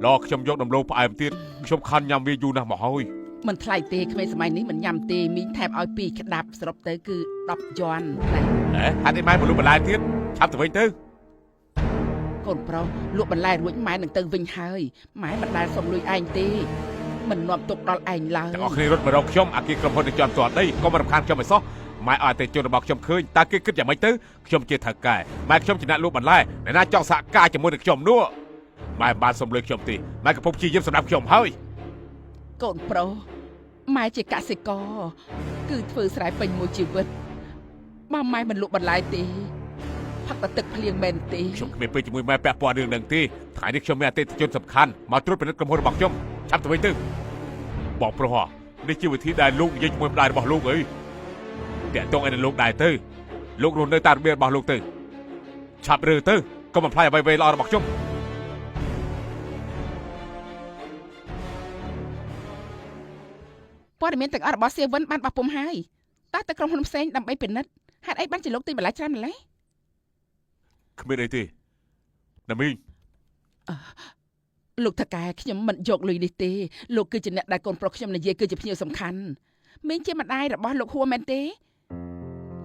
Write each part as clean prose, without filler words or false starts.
รอខ្ញុំយកដំឡូងផ្អែមទៀតខ្ញុំខំញ៉ាំវាយូរណាស់មកហើយมันថ្លៃទេក្មេងសម័យនេះมันញ៉ាំទេមីងថែមឲ្យ2ក្តាប់សរុបទៅគឺ10យន់ណាហេហាត់ឯម៉ែមកលុបបន្លែទៀតឆាប់ទៅវិញទៅកូនប្រុសលក់បន្លែរួចម៉ែនឹងទៅវិញហើយម៉ែមិនដែលសុំលុយឯងទេមិននាំទុកដល់ឯងឡើយទាំងអស់គ្នារត់មករកខ្ញុំអាគេក្រុមហ៊ុននឹងជាន់ទាត់ដីកុំរំខានខ្ញុំឲ្យសោះម៉ែឲ្យតែជនរបស់ខ្ញុំឃើញតើគេគិតយ៉ាងម៉េចទៅខ្ញុំជាថៅកែម៉ែខ្ញុំជាអ្នកលក់បន្លែអ្នកណាចង់សហការជាមួយនឹងខ្ញុំនោះម៉ែបានសុំលុយខ្ញុំទេម៉ែកំពុងព្យាយាមសម្រាប់ខ្ញុំហើយកូនប្រុសម៉ែជាកសិករគឺធ្វើស្រែពេញមួយជីវិតបើម៉ែមិនលក់បន្លែទេផឹកតែទឹកភ្លៀងមែនទេខ្ញុំគ្មានពេលជាមួយម៉ែពាក់ព័ន្ធរឿងនឹងទេថ្ងៃនេះខ្ញុំមានអតិថិជនសំខាន់មកត្រួតពិនិត្យក្រុមហ៊ុនរបស់ខ្ញុំឆាប់ទៅវិញទៅបងប្រុសនេះជាវិធីដែលលោកនិយាយជាមួយម្ដាយរបស់លោកអីតាក់ទងឯនឹងលោកដែរទៅលោករស់នៅតាមរបៀបរបស់លោកទៅឆាប់រើទៅកុំបំផ្លាញអ្វីៗល្អរបស់ខ្ញុំព័ត៌មានទាំងអស់របស់សៀវិនបានបោះពុំហើយតើទៅក្រុមហ៊ុនផ្សេងដើម្បីពិនិត្យហេតុអីបានជាលោកទិញបន្លែច្រើនម្ល៉េះគ្មានអីទេណាមីងលោកថកែខ្ញុំមិនយកលុយនេះទេលោកគឺជាអ្នកដែលកូនប្រុសខ្ញុំនិយាយគឺជាភ្ញៀវសំខាន់មីងជាម្ដាយរបស់លោកហួរមែនទេ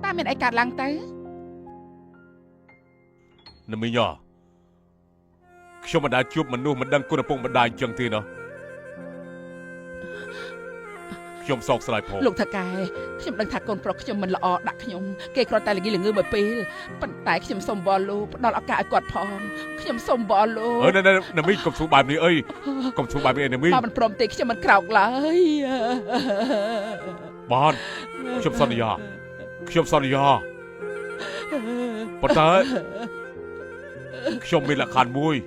តើមានអីកើតឡើងទៅណាមីងខ្ញុំមិនដែលជួបមនុស្សមិនដឹងគុណឪពុកម្ដាយអញ្ចឹងទេណាខ្ញុំសោកស្ដាយផងលោកថកែខ្ញុំដឹងថាកូនប្រុសខ្ញុំមិនល្អដាក់ខ្ញុំគេគ្រាន់តែល្ងីល្ងើមួយពេលប៉ុន្តែខ្ញុំសូមវល់លោកផ្ដល់ឱកាសឲ្យគាត់ផងខ្ញុំសូមវល់លោកណាមីងកុំធូរបែបនេះអីកុំធូរបែបនេះណាមីងបើមិនព្រមទេខ្ញុំមិនក្រោកឡើយបានខ្ញុំសន្យាប៉ុន្តែខ្ញុំមានលក្ខខណ្ឌមួយ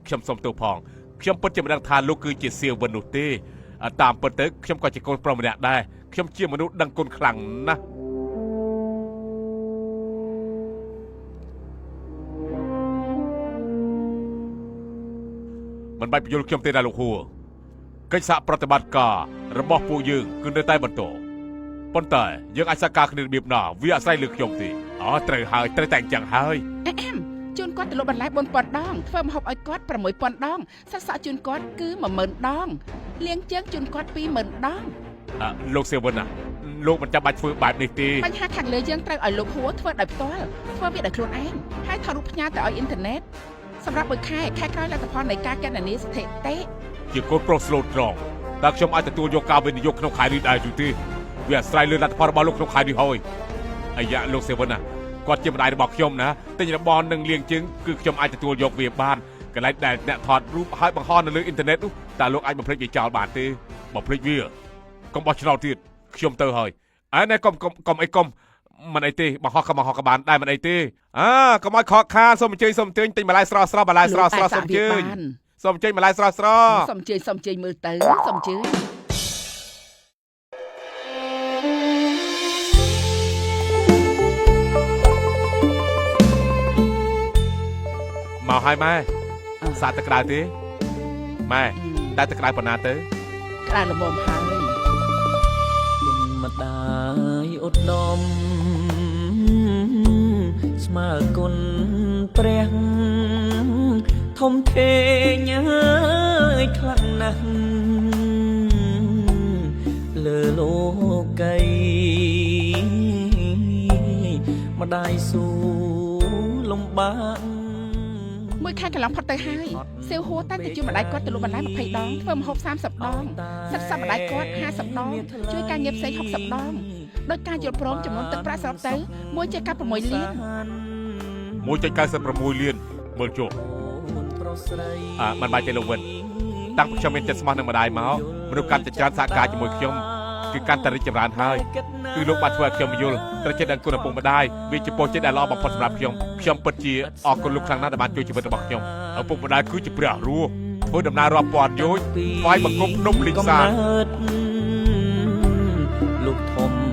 ខ្ញុំសុំទោសផងខ្ញុំពិតជាមិនដឹងថាលោកគឺជាសៀវវិននោះទេតាមពិតទៅខ្ញុំក៏ជាកូនប្រុសម្នាក់ដែរខ្ញុំជាមនុស្សដឹងគុណខ្លាំងណាស់មិនបាច់បញ្យល់ខ្ញុំទេណាលោកហួរកិច្ចសហប្រតិបត្តិការរបស់ពួកយើងគឺនៅតែបន្តប៉ុន្តែយើងអាចសហការគ្នារបៀបណាវាអាស្រ័យលើខ្ញុំទេត្រូវហើយត្រូវតែអញ្ចឹងហើយជូនគាត់ទៅលក់បន្លែ 4,000 ដងធ្វើម្ហូបឲ្យគាត់ 6,000 ដងសាក់ជូនគាត់គឺ 10,000 ដងលាងជើងជូនគាត់ 20,000 ដងលោកសៀវិនណាលោកមិនចាំបាច់ធ្វើបែបនេះទេបញ្ហាខាងលើយើងត្រូវឲ្យលោកហួរធ្វើដោយផ្ទាល់ធ្វើវាដោយខ្លួនឯងហើយថតរូបផ្ញើទៅឲ្យអ៊ីនធឺណិតសម្រាប់មួយខែក្រោយលទ្ធផលនៃការកណនាស្ថិតិជាកូនប្រុសស្លូតត្រង់តើខ្ញុំអាចទទួលយកការវិនិយោគក្នុងខែនេះដែរឬទេវាអាស្រ័យលើលទ្ធផលរបស់លោកក្នុងខែនេះហើយអាយ៉ាលោកសៀវិនណាគាត់ជាម្ដាយរបស់ខ្ញុំណាទិញរបស់នឹងលៀងជើងគឺខ្ញុំអាចទទួលយកវាបានកន្លែងដែលអ្នកថតរូបហើយបង្ហោះនៅលើអ៊ីនធឺណិតនោះតើលោកអាចបំភ្លេចវាចោលបានទេបំភ្លេចវាកុំបោះឆ្នោតទៀតខ្ញុំទៅហើយកុំអីកុំមិនអីទេបង្ហោះក៏បានដែរមិនអីទេកុំឲ្យខកខានសូមអញ្ជើញទិញបន្លែស្រស់បន្លែស្រស់សូមអញ្ជើញបន្លែស្រស់សូមអញ្ជើញមើលទៅសូមអញ្ជើញមកហើយម៉ែសាកទឹកក្តៅទេម៉ែតែទឹកក្តៅប៉ុណ្ណាទៅក្តៅល្មមហើយគុណម្ដាយឧត្តមស្មើគុណព្រះធំធេងអើយខ្លាំងណាស់លើលោកីម្ដាយស៊ូលំបាកមួយខែកន្លងផុតទៅហើយសៀវហួរតែជូនម្ដាយគាត់ទៅលក់បន្លែ20 ដងធ្វើម្ហូប30 ដងសិតម្ដាយគាត់50 ដងជួយការងារផ្សេង60 ដងដោយការយល់ព្រមចំនួនទឹកប្រាក់សរុបទៅ 1.96 លាន 1.96 លានមើលចុះមិនបាច់ទេលោកវិនតាំងពីខ្ញុំមានចិត្តស្មោះនឹងម្ដាយមកមនុស្សកាន់តែច្រើនសហការជាមួយខ្ញុំគឺកាន់តែរីកចម្រើនហើយគឺលោកបានធ្វើឲ្យខ្ញុំយល់ត្រូវចេះដឹងគុណឪពុកម្ដាយវាជាពរជ័យដែលល្អបំផុតសម្រាប់ខ្ញុំពិតជាអរគុណលោកខ្លាំងណាស់ដែលបានជួយជីវិតរបស់ខ្ញុំឪពុកម្ដាយគឺជាព្រះរស់ធ្វើដំណើររាប់ពាន់យោជន៍វាយបង្គំនំលីងសាលោកធំ